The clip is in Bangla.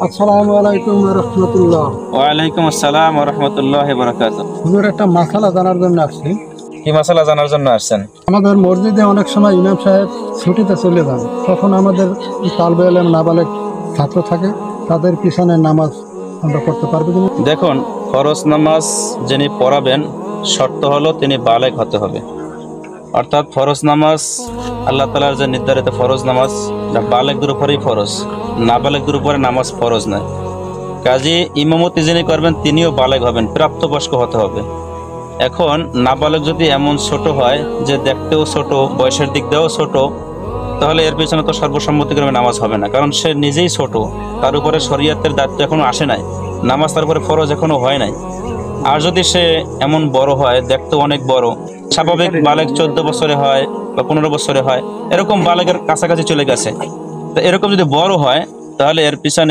আসসালামু আলাইকুম ওয়া রাহমাতুল্লাহ। ওয়ালাইকুম আসসালাম ওয়া রাহমাতুল্লাহি ওয়া বারাকাতুহু। হুজুর, একটা মাসালা জানার জন্য আসছি। কি মাসালা জানার জন্য আসছেন? আমাদের মসজিদে অনেক সময় ইমাম সাহেব ছুটিতে চলে যান, তখন আমাদের তালবে ইলম নাবালেগ ছাত্র থাকে, তাদের পিছনে নামাজ আমরা পড়তে পারবো কিনা? দেখুন, ফরজ নামাজ যিনি পড়াবেন শর্ত হলো তিনি বালেগ হতে হবে। অর্থাৎ ফরজ নামাজ আল্লাহ তাআলার যে নির্ধারিত ফরজ নামাজ, বালেগদের উপরেই ফরজ, নাবালেগদের উপরে নামাজ ফরজ নয়। কাজী ইমামতি যিনি করবেন তিনিও বালেগ হবেন, প্রাপ্তবয়স্ক হতে হবে। এখন নাবালেগ যদি এমন ছোট হয় যে দেখতেও ছোট, বয়সের দিক দিয়েও ছোট, তাহলে এর পেছনে তো সর্বসম্মতিক্রমে নামাজ হবে না, কারণ সে নিজেই ছোট, তার উপরে শরীয়তের দায়িত্ব এখনো আসে নাই, নামাজ তার উপরে ফরজ এখনো হয় নাই। আর যদি সে এমন বড় হয়, দেখতে অনেক বড়, স্বাভাবিক বালেগ 14 বছরে হয় বা 15 বছরে হয়, এরকম বালেগের কাছাকাছি চলে গেছে, তো এরকম যদি বড় হয় তাহলে এর পিছনে